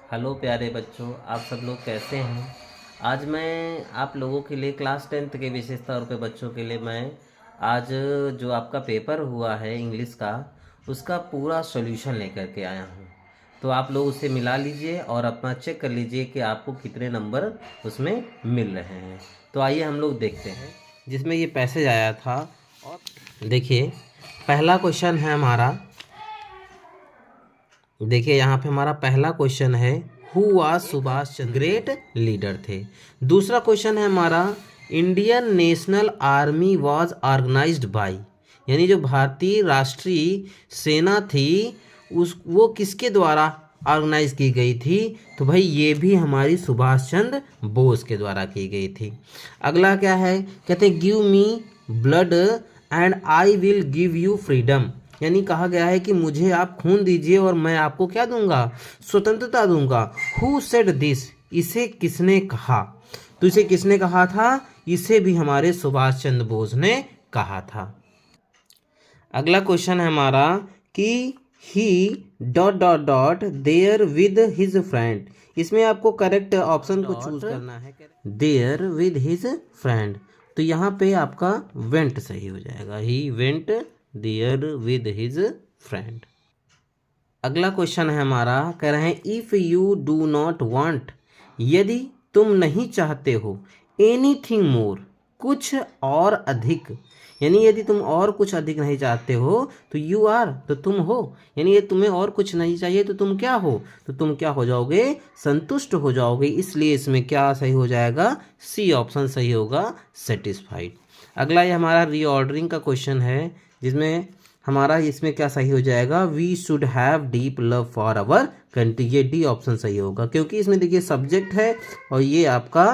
Hello प्यारे बच्चों, आप सब लोग कैसे हैं। आज मैं आप लोगों के लिए क्लास 10th के विशेष तौर पे बच्चों के लिए मैं आज जो आपका पेपर हुआ है इंग्लिश का, उसका पूरा सॉल्यूशन लेकर के आया हूँ। तो आप लोग उसे मिला लीजिए और अपना चेक कर लीजिए कि आपको कितने नंबर उसमें मिल रहे हैं। तो आइए हम लोग देखते हैं जिसमें ये पैसेज आया था। और देखिए, पहला क्वेश्चन है हमारा। देखिए यहाँ पे हमारा पहला क्वेश्चन है, who was Subhash Chandra great leader थे। दूसरा क्वेश्चन है हमारा, Indian national army was organised by, यानी जो भारतीय राष्ट्रीय सेना थी उस वो किसके द्वारा ऑर्गेनाइज की गई थी। तो भाई ये भी हमारी सुभाष चंद्र बोस के द्वारा की गई थी। अगला क्या है, कहते हैं give me blood and I will give you freedom, यानी कहा गया है कि मुझे आप खून दीजिए और मैं आपको क्या दूंगा, स्वतंत्रता दूंगा। हु सेड दिस, इसे किसने कहा। तो इसे किसने कहा था, इसे भी हमारे सुभाष चंद्र बोस ने कहा था। अगला क्वेश्चन है हमारा कि he dot dot dot there with his friend, इसमें आपको करेक्ट ऑप्शन को चूज करना है। देयर विद हिज फ्रेंड, तो यहाँ पे आपका वेंट सही हो जाएगा, he went there with his friend. अगला क्वेश्चन है हमारा, कह रहे हैं if you do not want, यदि तुम नहीं चाहते हो, एनीथिंग मोर, कुछ और अधिक, यानी यदि तुम और कुछ अधिक नहीं चाहते हो तो यू आर, तो तुम हो, यानी ये तुम्हें और कुछ नहीं चाहिए तो तुम क्या हो, तो तुम क्या हो जाओगे, संतुष्ट हो जाओगे। इसलिए इसमें क्या सही हो जाएगा, सी ऑप्शन सही होगा, सेटिस्फाइड। अगला ये हमारा रीऑर्डरिंग का क्वेश्चन है, जिसमें हमारा इसमें क्या सही हो जाएगा, we should have deep love for our country, ये डी ऑप्शन सही होगा, क्योंकि इसमें देखिए सब्जेक्ट है और ये आपका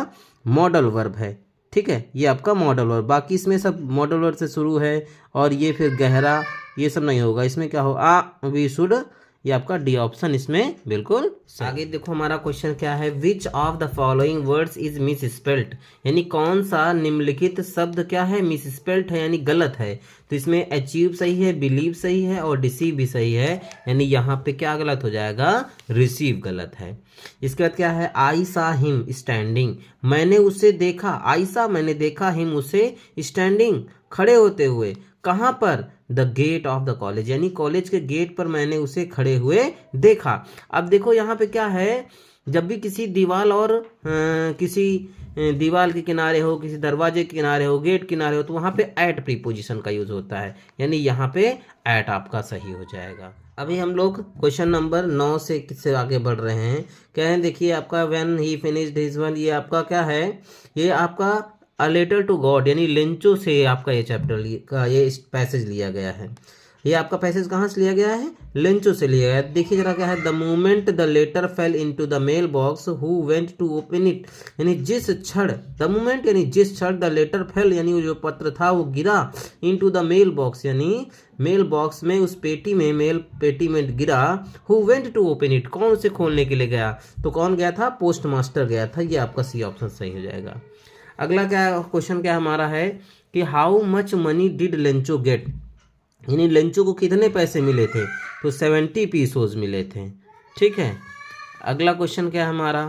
मॉडल वर्ब है। ठीक है, ये आपका मॉडल वर्ब, बाकी इसमें सब मॉडल वर्ब से शुरू है और ये फिर गहरा, ये सब नहीं होगा। इसमें क्या हो, वी शुड, ये आपका डी ऑप्शन इसमें बिल्कुल सही। आगे देखो हमारा क्वेश्चन क्या है, which of the following words is miss spelt, यानी कौन सा निम्नलिखित शब्द क्या है, मिस स्पेल्ट है यानी गलत है। तो इसमें अचीव सही है, बिलीव सही है और डिसीव भी सही है, यानी यहाँ पे क्या गलत हो जाएगा, रिसीव गलत है। इसके बाद क्या है, आई सा हिम स्टैंडिंग, मैंने उसे देखा, आई सा मैंने देखा, हिम उसे, स्टैंडिंग खड़े होते हुए, कहाँ पर, the gate of the college, यानी कॉलेज के गेट पर मैंने उसे खड़े हुए देखा। अब देखो यहाँ पे क्या है, जब भी किसी दीवार और किसी दीवार के किनारे हो, किसी दरवाजे के किनारे हो, गेट किनारे हो, तो वहाँ पे एट प्रीपोजिशन का यूज होता है, यानी यहाँ पे एट आपका सही हो जाएगा। अभी हम लोग क्वेश्चन नंबर 9 से किससे आगे बढ़ रहे हैं, क्या है, देखिए आपका when he finished his one, ये आपका क्या है, ये आपका अ लेटर टू गॉड, यानी लेंचो से आपका ये चैप्टर का ये पैसेज लिया गया है। ये आपका पैसेज कहाँ से लिया गया है, लेंचो से लिया गया है। देखिए जरा क्या है, the moment the letter fell into the mail box who went to open it, यानी जिस क्षण, द मोमेंट यानी जिस क्षण, द लेटर फेल यानी वो जो पत्र था वो गिरा, इनटू द मेल बॉक्स यानी मेल बॉक्स में, उस पेटी में, मेल पेटी में गिरा, who went to open it, कौन उसे खोलने के लिए गया, तो कौन गया था, पोस्ट मास्टर गया था। ये आपका सी ऑप्शन सही हो जाएगा। अगला क्या क्वेश्चन क्या हमारा है कि how much money did Lencho get, यानी लेंचो को कितने पैसे मिले थे, तो 70 पीसोज मिले थे। ठीक है, अगला क्वेश्चन क्या है हमारा,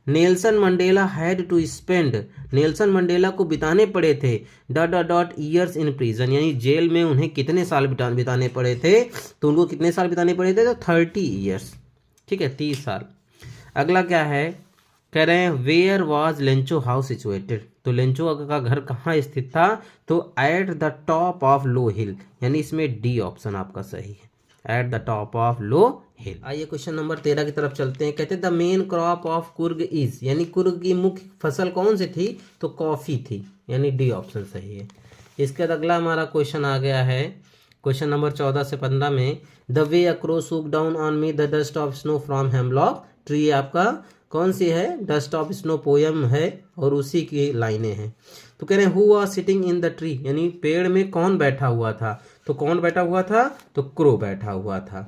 Nelson Mandela had to spend, Nelson Mandela को बिताने पड़े थे, dot dot dot years in prison, यानी जेल में उन्हें कितने साल बिताने पड़े थे, तो उनको कितने साल बिताने पड़े थे, तो 30 ईयर्स। ठीक है, 30 साल। अगला क्या है, कह रहे हैं where was Lencho house situated, तो लेंचो का घर कहाँ स्थित था, तो at the top of low hill, यानी इसमें डी ऑप्शन आपका सही है, at the top of low hill. आइए क्वेश्चन नंबर 13 की तरफ चलते हैं। कहते हैं the main crop of Coorg is, यानी कुर्ग की मुख्य फसल कौन सी थी, तो कॉफी थी, यानी डी ऑप्शन सही है। इसके बाद अगला हमारा क्वेश्चन आ गया है, क्वेश्चन नंबर 14 से 15 में, the way a crow shook down on me the dust of snow from hemlock tree, आपका कौन सी है, डस्ट ऑफ स्नो पोयम है और उसी की लाइनें हैं। तो कह रहे हैं who was sitting in the tree, यानी पेड़ में कौन बैठा हुआ था, तो कौन बैठा हुआ था, तो क्रो बैठा हुआ था।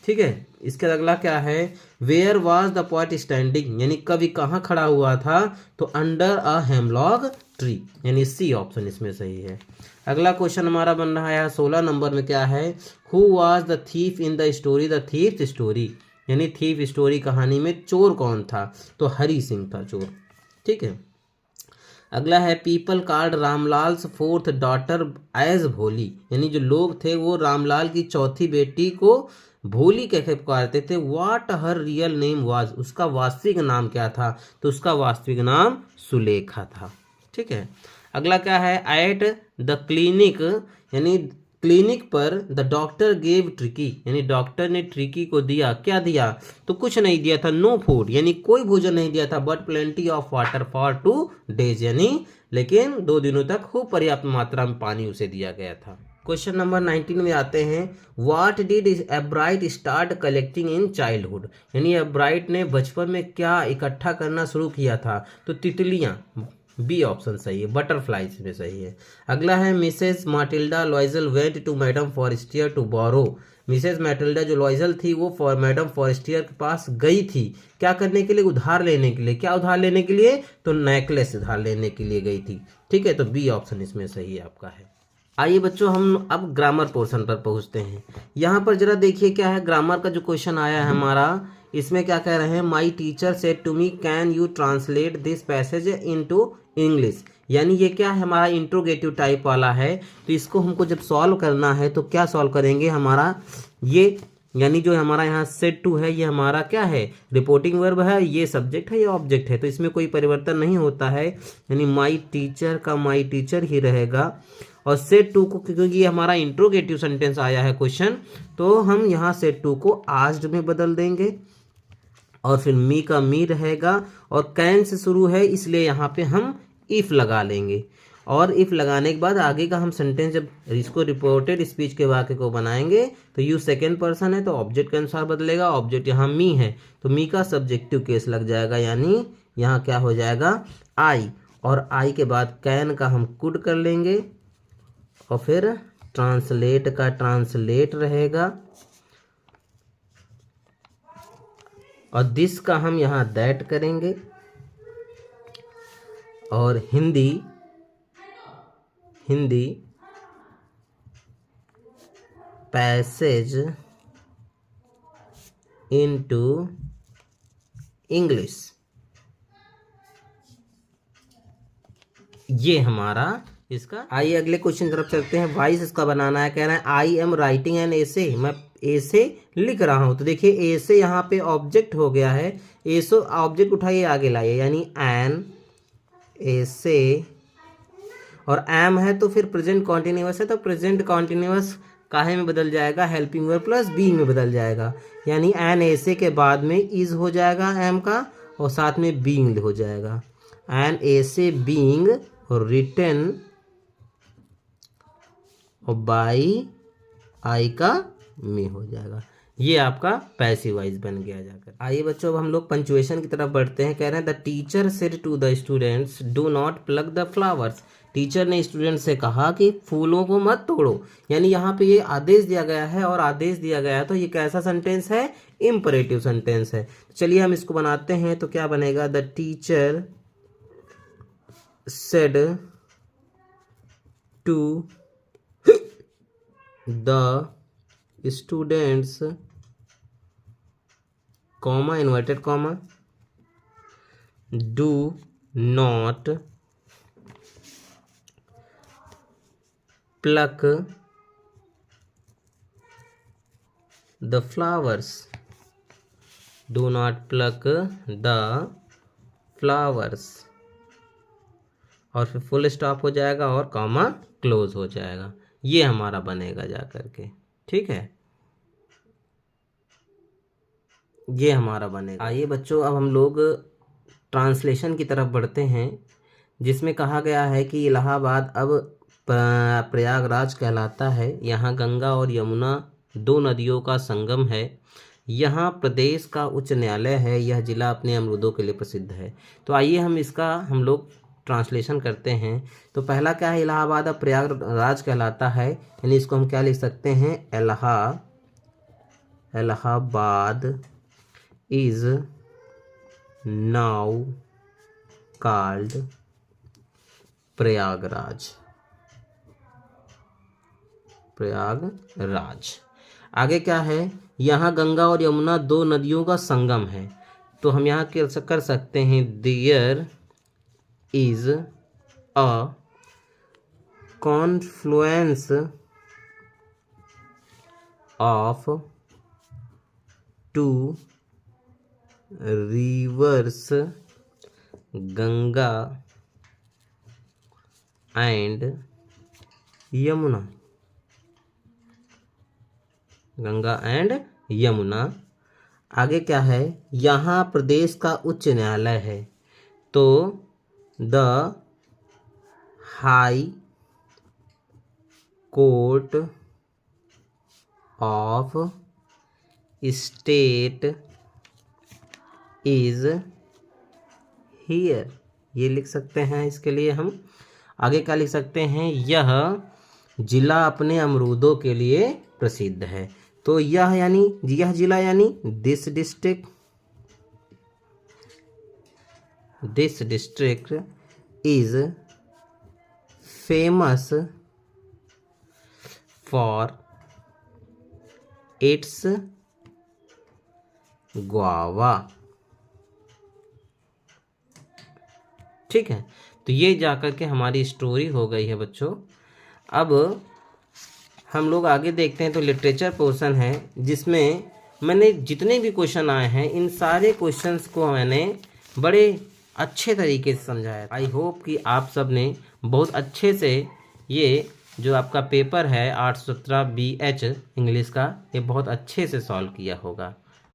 ठीक है, इसके अगला क्या है, where was the poet standing, यानी कवि कहाँ खड़ा हुआ था, तो अंडर अ हेमलॉक ट्री, यानी सी ऑप्शन इसमें सही है। अगला क्वेश्चन हमारा बन रहा है 16 नंबर में, क्या है, who was the thief in the story, the thief story, यानी थीफ स्टोरी कहानी में चोर कौन था, तो हरी सिंह था चोर। ठीक है। अगला है people called Ramlal's fourth daughter as Bholi, यानी जो लोग थे वो रामलाल की चौथी बेटी को भोली कैसे पुकारते थे। What her real name was, उसका वास्तविक नाम क्या था, तो उसका वास्तविक नाम सुलेखा था। ठीक है। अगला क्या है एट द क्लिनिक, यानी क्लिनिक पर द डॉक्टर गेव ट्रिकी, यानी डॉक्टर ने ट्रिकी को दिया, क्या दिया, तो कुछ नहीं दिया था, नो फूड, यानी कोई भोजन नहीं दिया था, but plenty of water for 2 days, यानी लेकिन 2 दिनों तक खूब पर्याप्त मात्रा में पानी उसे दिया गया था। क्वेश्चन नंबर 19 में आते हैं what did एब्राइट start collecting in childhood, यानी एब्राइट ने बचपन में क्या इकट्ठा करना शुरू किया था, तो तितलियां, बी ऑप्शन सही है, बटरफ्लाइज में सही है। अगला है Mrs Matilda Loisel went to madam Forestier to borrow, Mrs Matilda जो लॉइजल थी वो मैडम फॉरेस्टियर के पास गई थी, क्या करने के लिए, उधार लेने के लिए, क्या उधार लेने के लिए, तो नेकलेस उधार लेने के लिए गई थी। ठीक है, तो बी ऑप्शन इसमें सही है आपका है। आइए बच्चों हम अब ग्रामर पोर्शन पर पहुंचते हैं। यहाँ पर जरा देखिए क्या है, ग्रामर का जो क्वेश्चन आया है हमारा, इसमें क्या कह रहे हैं, my teacher said to me can you translate this passage into English, यानी ये क्या है हमारा इंट्रोगेटिव टाइप वाला है, तो इसको हमको जब सॉल्व करना है तो क्या सॉल्व करेंगे, हमारा ये यानी जो हमारा यहाँ सेड टू है ये हमारा क्या है, रिपोर्टिंग वर्ब है, ये सब्जेक्ट है, ये ऑब्जेक्ट है, तो इसमें कोई परिवर्तन नहीं होता है, यानी माई टीचर का माई टीचर ही रहेगा। और सेड टू को, क्योंकि ये हमारा इंट्रोगेटिव सेंटेंस आया है क्वेश्चन, तो हम यहाँ सेड टू को आस्क्ड में बदल देंगे, और फिर मी का मी रहेगा, और कैन से शुरू है इसलिए यहाँ पे हम इफ लगा लेंगे, और इफ लगाने के बाद आगे का हम सेंटेंस जब इसको रिपोर्टेड स्पीच के वाक्य को बनाएंगे तो यू सेकेंड पर्सन है तो ऑब्जेक्ट के अनुसार बदलेगा, ऑब्जेक्ट यहाँ मी है तो मी का सब्जेक्टिव केस लग जाएगा, यानी यहाँ क्या हो जाएगा आई, और आई के बाद कैन का हम कुड कर लेंगे, और फिर ट्रांसलेट का ट्रांसलेट रहेगा, और दिस का हम यहाँ दैट करेंगे, और हिंदी पैसेज इनटू इंग्लिश, ये हमारा इसका। आइए अगले क्वेश्चन तरफ चलते हैं। वाइस इसका बनाना है, कह रहे हैं I am writing an essay, मैं एसे लिख रहा हूं, तो देखिए एसे यहाँ पे ऑब्जेक्ट हो गया है, एसो ऑब्जेक्ट उठाइए आगे लाइए, यानी एन एसे, और एम है तो फिर प्रेजेंट कॉन्टिन्यूअस है, तो प्रेजेंट कॉन्टिन्यूअस काहे में बदल जाएगा, हेल्पिंग वर्ब प्लस बीइंग में बदल जाएगा, यानी एन एसे के बाद में इज हो जाएगा एम का, और साथ में बीइंग हो जाएगा, एन एसे बीइंग रिटन और बाई आई का मी हो जाएगा, ये आपका पैसिव वॉइस बन गया जाकर। आइए बच्चों अब हम लोग पंचुएशन की तरफ बढ़ते हैं। कह रहे हैं the teacher said to the students do not pluck the flowers, teacher ने स्टूडेंट से कहा कि फूलों को मत तोड़ो, यानी यहाँ पे ये आदेश दिया गया है, और आदेश दिया गया है तो ये कैसा सेंटेंस है, इम्परेटिव सेंटेंस है। चलिए हम इसको बनाते हैं, तो क्या बनेगा, the teacher said to the students comma inverted comma do not pluck the flowers, do not pluck the flowers, और फिर फुल स्टॉप हो जाएगा और कॉमा क्लोज हो जाएगा, ये हमारा बनेगा जा करके। ठीक है, ये हमारा बनेगा। आइए बच्चों अब हम लोग ट्रांसलेशन की तरफ बढ़ते हैं, जिसमें कहा गया है कि इलाहाबाद अब प्रयागराज कहलाता है, यहाँ गंगा और यमुना दो नदियों का संगम है, यहाँ प्रदेश का उच्च न्यायालय है, यह जिला अपने अमरूदों के लिए प्रसिद्ध है। तो आइए हम लोग ट्रांसलेशन करते हैं। तो पहला क्या है, इलाहाबाद अब प्रयागराज कहलाता है, यानी इसको हम क्या लिख सकते हैं, Allahabad is now called Prayagraj. आगे क्या है, यहाँ गंगा और यमुना दो नदियों का संगम है, तो हम यहाँ कर सकते हैं there is a confluence of two rivers Ganga and Yamuna. Ganga and Yamuna. आगे क्या है, यहाँ प्रदेश का उच्च न्यायालय है, तो the high court of state is here, ये लिख सकते हैं। इसके लिए हम आगे क्या लिख सकते हैं, यह जिला अपने अमरूदों के लिए प्रसिद्ध है। तो यह यानी यह जिला यानी this district is famous for its guava. ठीक है, तो ये जाकर के हमारी स्टोरी हो गई है बच्चों। अब हम लोग आगे देखते हैं, तो लिटरेचर पोर्शन है जिसमें मैंने जितने भी क्वेश्चन आए हैं इन सारे क्वेश्चंस को मैंने बड़े अच्छे तरीके से समझाया। आई होप कि आप सब ने बहुत अच्छे से ये जो आपका पेपर है 817 BH इंग्लिश का, ये बहुत अच्छे से सॉल्व किया होगा।